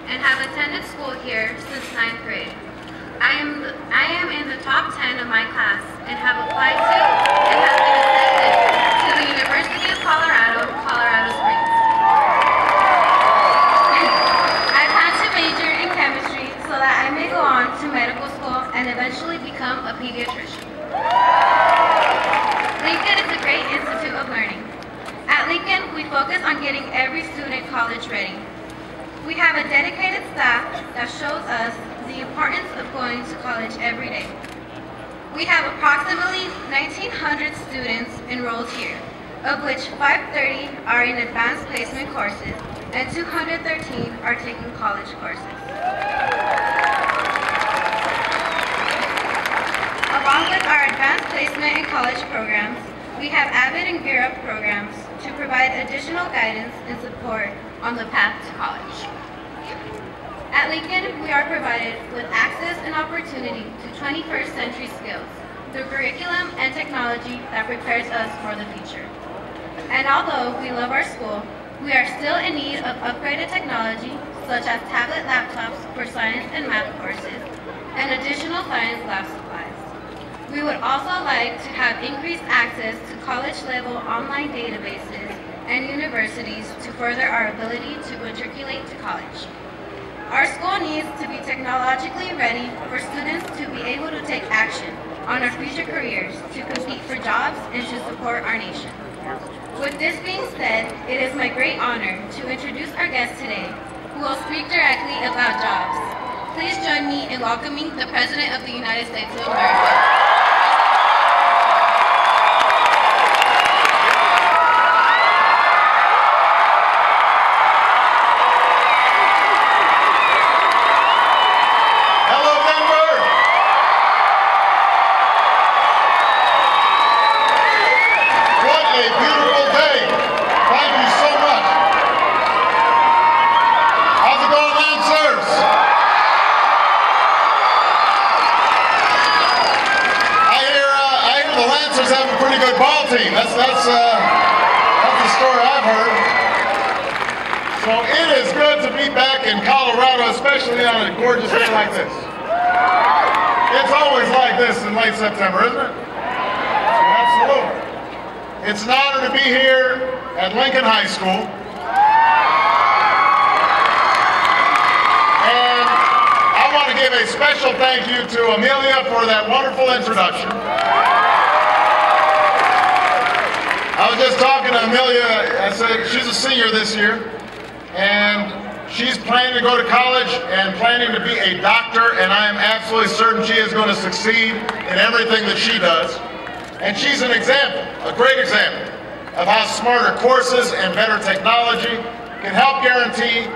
and have attended school here since 9th grade. I am in the top 10 of my class and have applied to and have been accepted to the University of Colorado, Colorado Springs. I've had to major in chemistry so that I may go on to medical school and eventually become a pediatrician. Lincoln is a great institute of learning. At Lincoln, we focus on getting every student college ready. We have a dedicated staff that shows us the importance of going to college every day. We have approximately 1,900 students enrolled here, of which 530 are in advanced placement courses and 213 are taking college courses. Along with our advanced placement and college programs, we have AVID and Gear Up programs to provide additional guidance and support on the path to college. At Lincoln, we are provided with access and opportunity to 21st century skills through curriculum and technology that prepares us for the future. And although we love our school, we are still in need of upgraded technology such as tablet laptops for science and math courses and additional science lab supplies. We would also like to have increased access to college-level online databases and universities to further our ability to matriculate to college. Our school needs to be technologically ready for students to be able to take action on our future careers, to compete for jobs, and to support our nation. With this being said, it is my great honor to introduce our guest today, who will speak directly about jobs. Please join me in welcoming the President of the United States of America. That's the story I've heard. So it is good to be back in Colorado, especially on a gorgeous day like this. It's always like this in late September, isn't it? Absolutely. It's an honor to be here at Lincoln High School. And I want to give a special thank you to Amelia for that wonderful introduction. I was just talking to Amelia. I said she's a senior this year, and she's planning to go to college and planning to be a doctor, and I am absolutely certain she is going to succeed in everything that she does. And she's an example, a great example, of how smarter courses and better technology can help guarantee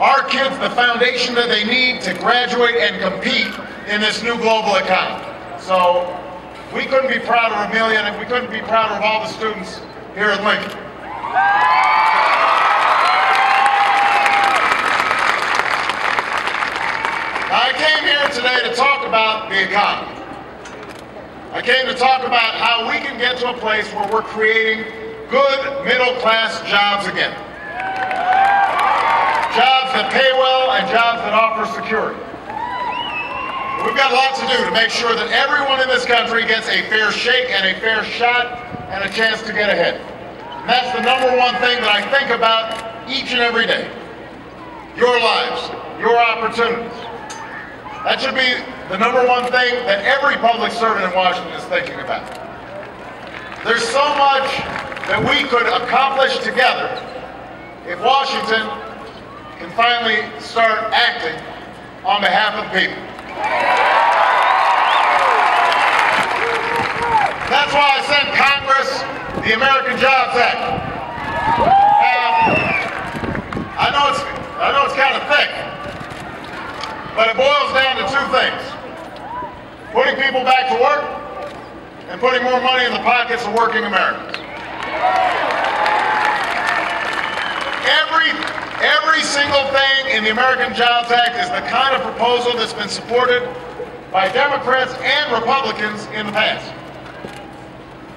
our kids the foundation that they need to graduate and compete in this new global economy. So we couldn't be prouder of Amelia, and we couldn't be prouder of all the students here at Lincoln. I came here today to talk about the economy. I came to talk about how we can get to a place where we're creating good middle-class jobs again. Jobs that pay well and jobs that offer security. We've got a lot to do to make sure that everyone in this country gets a fair shake and a fair shot and a chance to get ahead. And that's the number one thing that I think about each and every day. Your lives, your opportunities. That should be the number one thing that every public servant in Washington is thinking about. There's so much that we could accomplish together if Washington can finally start acting on behalf of the people. That's why I sent Congress the American Jobs Act. I know it's kind of thick, but it boils down to two things: putting people back to work and putting more money in the pockets of working Americans. Every single thing in the American Jobs Act is the kind of proposal that's been supported by Democrats and Republicans in the past.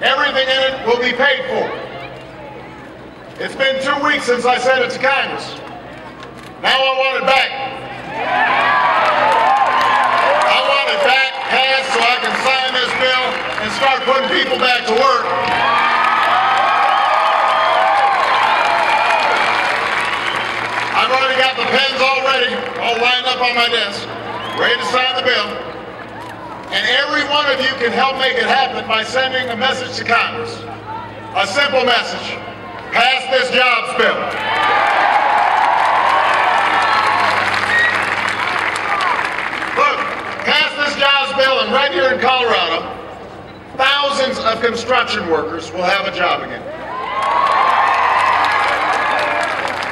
Everything in it will be paid for. It's been 2 weeks since I sent it to Congress. Now I want it back. people back to work. I've already got the pens all ready, all lined up on my desk, ready to sign the bill. And every one of you can help make it happen by sending a message to Congress. A simple message: pass this jobs bill. Look, pass this jobs bill, and right here in Colorado, thousands of construction workers will have a job again.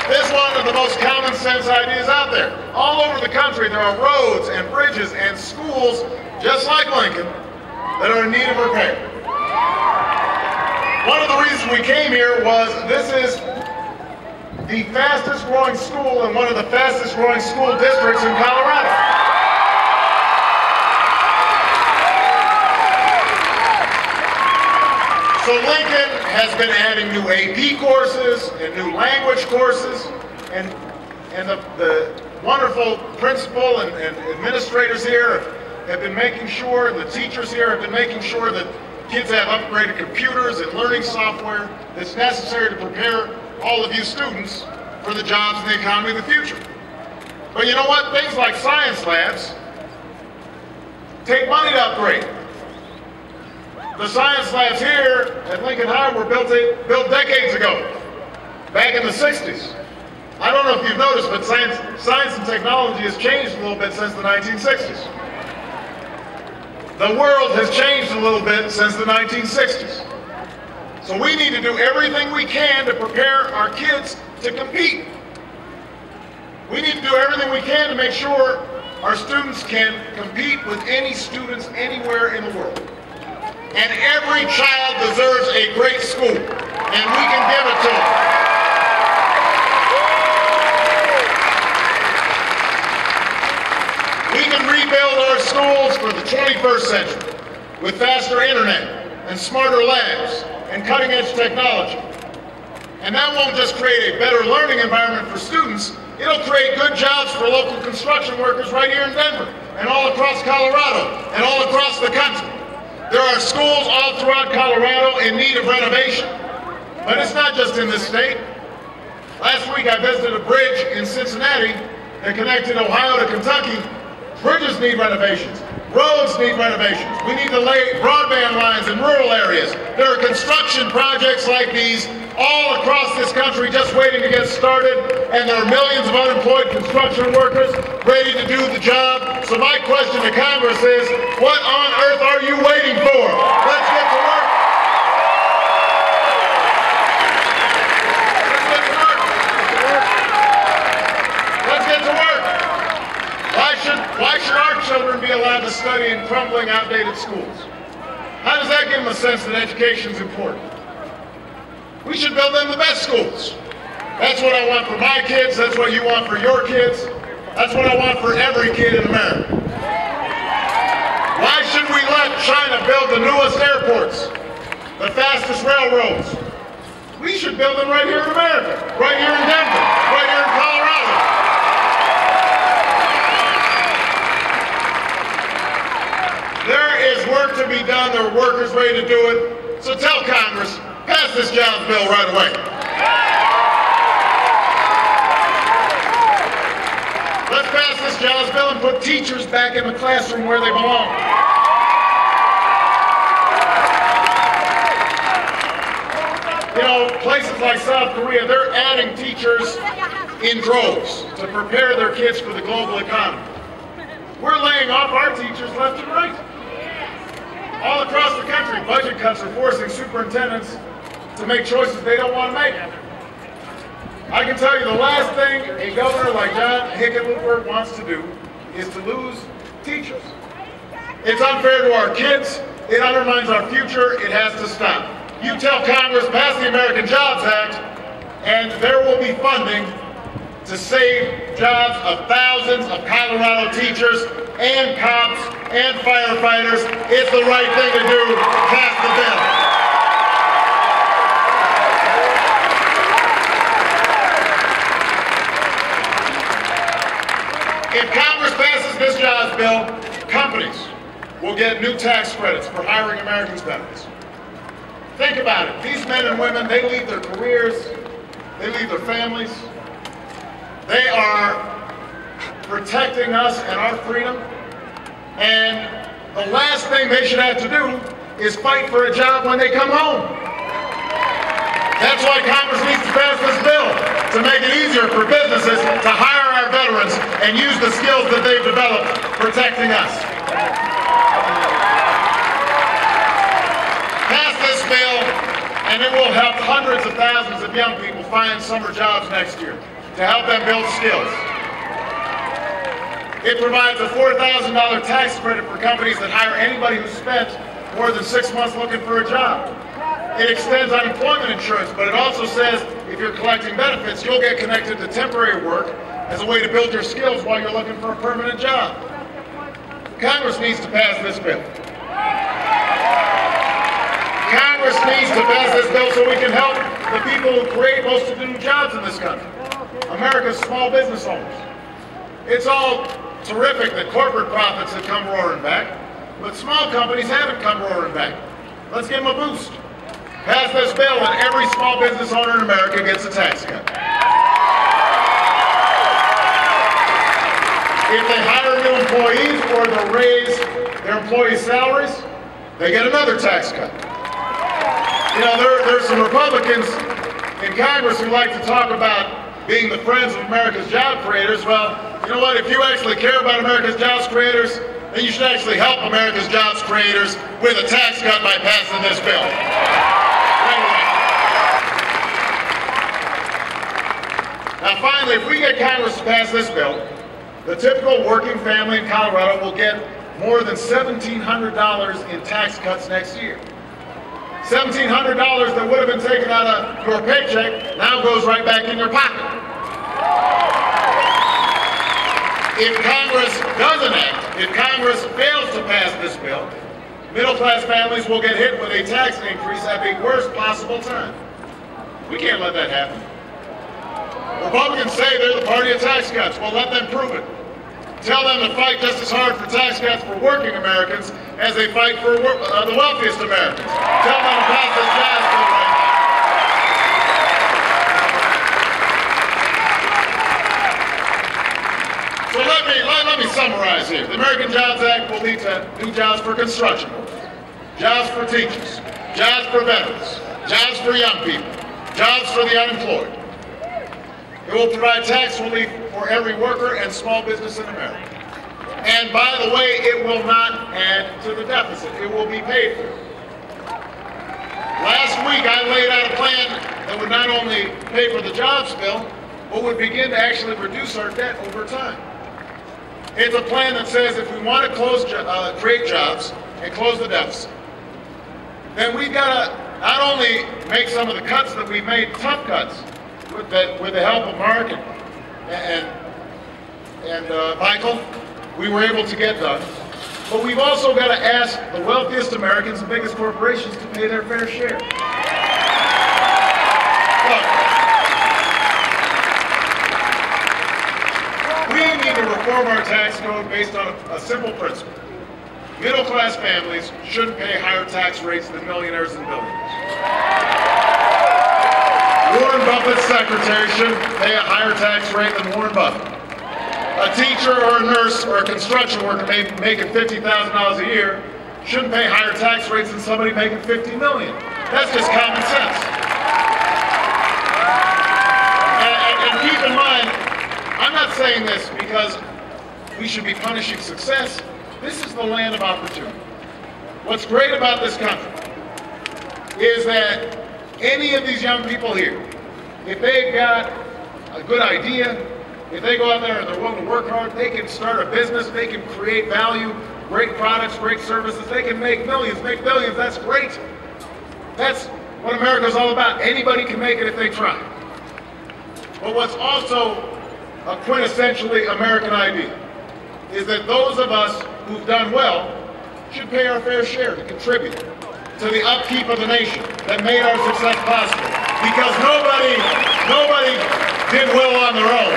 This is one of the most common sense ideas out there. All over the country, there are roads and bridges and schools, just like Lincoln, that are in need of repair. One of the reasons we came here was this is the fastest growing school in one of the fastest growing school districts in Colorado. So Lincoln has been adding new AP courses and new language courses, and the wonderful principal and administrators here have been making sure, and the teachers here have been making sure that kids have upgraded computers and learning software that's necessary to prepare all of you students for the jobs and the economy of the future. But you know what? Things like science labs take money to upgrade. The science labs here at Lincoln High were built decades ago, back in the 60s. I don't know if you've noticed, but science and technology has changed a little bit since the 1960s. The world has changed a little bit since the 1960s. So we need to do everything we can to prepare our kids to compete. We need to do everything we can to make sure our students can compete with any students anywhere in the world. And every child deserves a great school, and we can give it to them. We can rebuild our schools for the 21st century with faster internet and smarter labs and cutting-edge technology. And that won't just create a better learning environment for students, it'll create good jobs for local construction workers right here in Denver and all across Colorado and all across the country. There are schools all throughout Colorado in need of renovation, but it's not just in this state. Last week I visited a bridge in Cincinnati that connected Ohio to Kentucky. Bridges need renovations. Roads need renovations. We need to lay broadband lines in rural areas. There are construction projects like these all across this country just waiting to get started, and there are millions of unemployed construction workers ready to do the job. So my question to Congress is, what on earth are you waiting for? Let's get to work. Let's get to work. Let's get to work. Why should our children be allowed to study in crumbling, outdated schools? How does that give them a sense that education is important? We should build them the best schools. That's what I want for my kids. That's what you want for your kids. That's what I want for every kid in America. Why should we let China build the newest airports, the fastest railroads? We should build them right here in America, right here in Denver, right here in Colorado. There is work to be done. There are workers ready to do it. So tell Congress, pass this jobs bill right away. Let's pass this jobs bill and put teachers back in the classroom where they belong. You know, places like South Korea, they're adding teachers in droves to prepare their kids for the global economy. We're laying off our teachers left and right. All across the country, budget cuts are forcing superintendents to make choices they don't want to make. I can tell you the last thing a governor like John Hickenlooper wants to do is to lose teachers. It's unfair to our kids. It undermines our future. It has to stop. You tell Congress, pass the American Jobs Act, and there will be funding to save jobs of thousands of Colorado teachers and cops and firefighters. It's the right thing to do. Pass the bill. If Congress passes this jobs bill, companies will get new tax credits for hiring Americans' veterans. Think about it. These men and women, they leave their careers, they leave their families. They are protecting us and our freedom. And the last thing they should have to do is fight for a job when they come home. That's why Congress needs to pass this bill, to make it easier for businesses to hire our veterans and use the skills that they've developed protecting us. Pass this bill, and it will help hundreds of thousands of young people find summer jobs next year to help them build skills. It provides a $4,000 tax credit for companies that hire anybody who spent more than 6 months looking for a job. It extends unemployment insurance, but it also says if you're collecting benefits, you'll get connected to temporary work as a way to build your skills while you're looking for a permanent job. Congress needs to pass this bill. Congress needs to pass this bill so we can help the people who create most of the new jobs in this country, America's small business owners. It's all terrific that corporate profits have come roaring back, but small companies haven't come roaring back. Let's give them a boost. Pass this bill and every small business owner in America gets a tax cut. If they hire new employees or they'll raise their employees' salaries, they get another tax cut. You know, there's some Republicans in Congress who like to talk about being the friends of America's job creators. Well, you know what? If you actually care about America's jobs creators, then you should actually help America's jobs creators with a tax cut by passing this bill. Now finally, if we get Congress to pass this bill, the typical working family in Colorado will get more than $1,700 in tax cuts next year. $1,700 that would have been taken out of your paycheck now goes right back in your pocket. If Congress doesn't act, if Congress fails to pass this bill, middle-class families will get hit with a tax increase at the worst possible time. We can't let that happen. Republicans say they're the party of tax cuts. Well, let them prove it. Tell them to fight just as hard for tax cuts for working Americans as they fight for the wealthiest Americans. Tell them to pass this jobs bill right now. So let me summarize here. The American Jobs Act will lead to new jobs for construction workers, jobs for teachers, jobs for veterans, jobs for young people, jobs for the unemployed. It will provide tax relief for every worker and small business in America. And by the way, it will not add to the deficit. It will be paid for. Last week, I laid out a plan that would not only pay for the jobs bill, but would begin to actually reduce our debt over time. It's a plan that says if we want to create jobs and close the deficit, then we've got to not only make some of the cuts that we've made, tough cuts, with the help of Mark and Michael, we were able to get done. But we've also got to ask the wealthiest Americans and biggest corporations to pay their fair share. Look, we need to reform our tax code based on a simple principle. Middle-class families shouldn't pay higher tax rates than millionaires and billionaires. Warren Buffett's secretary shouldn't pay a higher tax rate than Warren Buffett. A teacher or a nurse or a construction worker making $50,000 a year shouldn't pay higher tax rates than somebody making $50 million. That's just common sense. And keep in mind, I'm not saying this because we should be punishing success. This is the land of opportunity. What's great about this country is that any of these young people here, if they've got a good idea, if they go out there and they're willing to work hard, they can start a business, they can create value, great products, great services, they can make millions, make billions. That's great. That's what America's all about. Anybody can make it if they try. But what's also a quintessentially American idea is that those of us who've done well should pay our fair share to contribute to the upkeep of the nation that made our success possible. Because nobody did well on their own.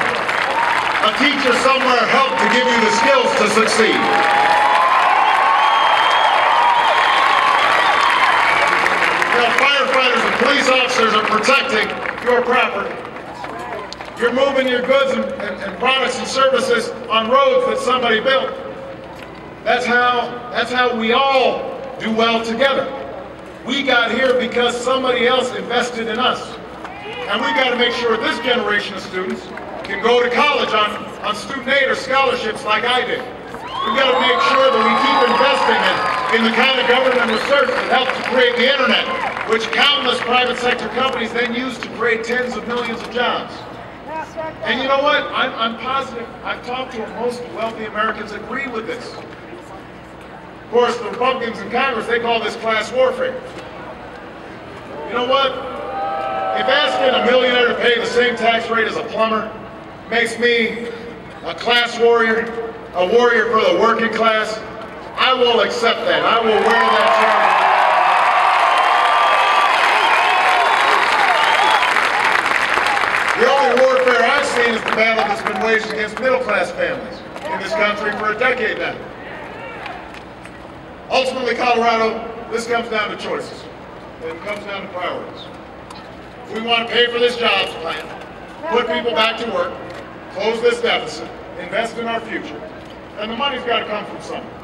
A teacher somewhere helped to give you the skills to succeed. Finally, firefighters and police officers are protecting your property. You're moving your goods and products and services on roads that somebody built. That's how we all do well together. We got here because somebody else invested in us. And we've got to make sure this generation of students can go to college on student aid or scholarships like I did. We've got to make sure that we keep investing in the kind of government research that helped to create the internet, which countless private sector companies then use to create tens of millions of jobs. And you know what? I'm positive. I've talked to most wealthy Americans agree with this. Of course, the Republicans in Congress, they call this class warfare. You know what? If asking a millionaire to pay the same tax rate as a plumber makes me a class warrior, a warrior for the working class, I will accept that. I will wear that shirt. The only warfare I've seen is the battle that's been waged against middle-class families in this country for a decade now. Ultimately, Colorado, this comes down to choices. It comes down to priorities. We want to pay for this jobs plan, put people back to work, close this deficit, invest in our future, and the money's got to come from somewhere.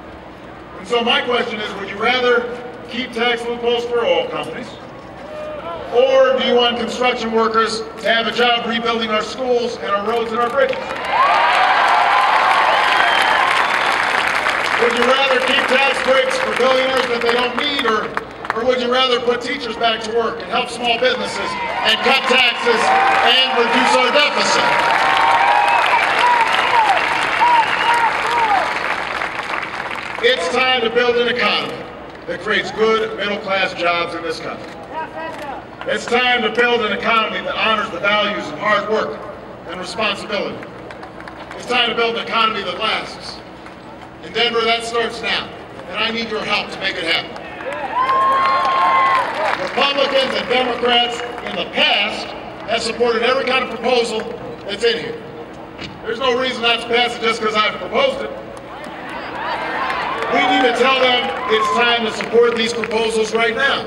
And so my question is, would you rather keep tax loopholes for oil companies, or do you want construction workers to have a job rebuilding our schools and our roads and our bridges? Would you rather keep tax breaks for billionaires that they don't need, or would you rather put teachers back to work and help small businesses and cut taxes and reduce our deficit? It's time to build an economy that creates good middle-class jobs in this country. It's time to build an economy that honors the values of hard work and responsibility. It's time to build an economy that lasts. In Denver, that starts now, and I need your help to make it happen. Republicans and Democrats in the past have supported every kind of proposal that's in here. There's no reason not to pass it just because I've proposed it. We need to tell them it's time to support these proposals right now.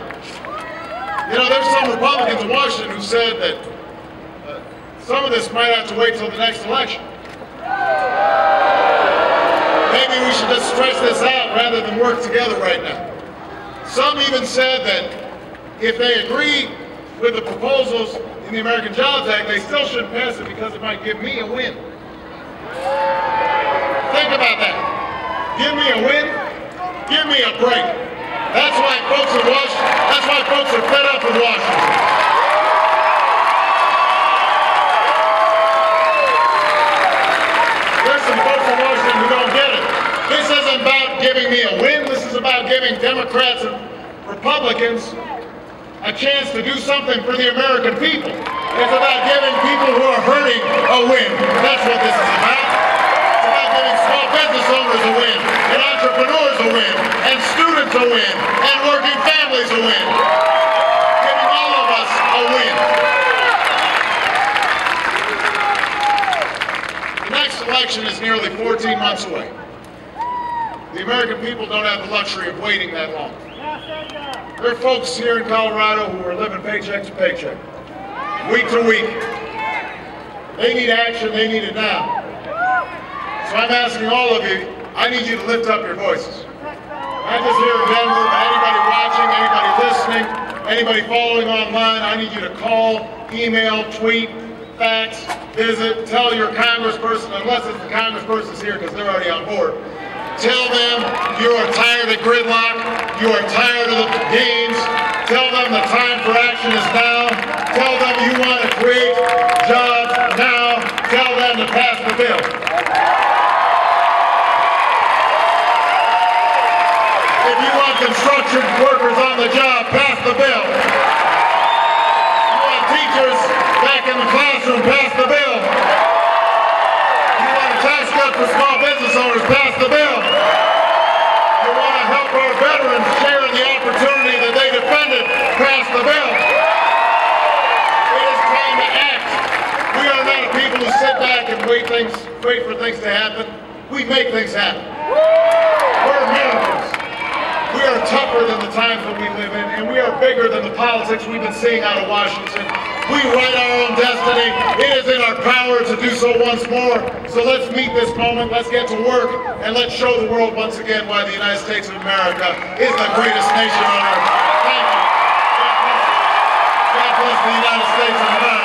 You know, there's some Republicans in Washington who said that some of this might have to wait till the next election. Maybe we should just stretch this out rather than work together right now. Some even said that if they agree with the proposals in the American Jobs Act, they still shouldn't pass it because it might give me a win. Think about that. Give me a win, give me a break. That's why folks in Washington, that's why folks are fed up with Washington. There's some folks in Washington who don't get it. This isn't about giving me a win, this is about giving Democrats and Republicans a chance to do something for the American people. It's about giving people who are hurting a win. That's what this is about. It's about giving small business owners a win, and entrepreneurs a win, and students a win, and working families a win. Giving all of us a win. The next election is nearly 14 months away. The American people don't have the luxury of waiting that long. There are folks here in Colorado who are living paycheck to paycheck, week to week. They need action, they need it now. So I'm asking all of you, I need you to lift up your voices. Not just here in Denver, but anybody watching, anybody listening, anybody following online, I need you to call, email, tweet, fax, visit, tell your congressperson, unless it's the congressperson's here because they're already on board. Tell them you are tired of gridlock, you are tired of the games. Tell them the time for action is now. Tell them you want to create jobs now. Tell them to pass the bill. If you want construction workers on the job, pass the bill. If you want teachers back in the classroom, pass the bill. If you want a tax cut for small business owners, pass the bill. You want to help our veterans share in the opportunity that they defended, pass the bill. It is time to act. We are not a people who sit back and wait for things to happen. We make things happen. We're miracles. We are tougher than the times that we live in, and we are bigger than the politics we've been seeing out of Washington. We write our own destiny. It is in our power to do so once more. So let's meet this moment, let's get to work, and let's show the world once again why the United States of America is the greatest nation on earth. Thank you. God bless the United States of America.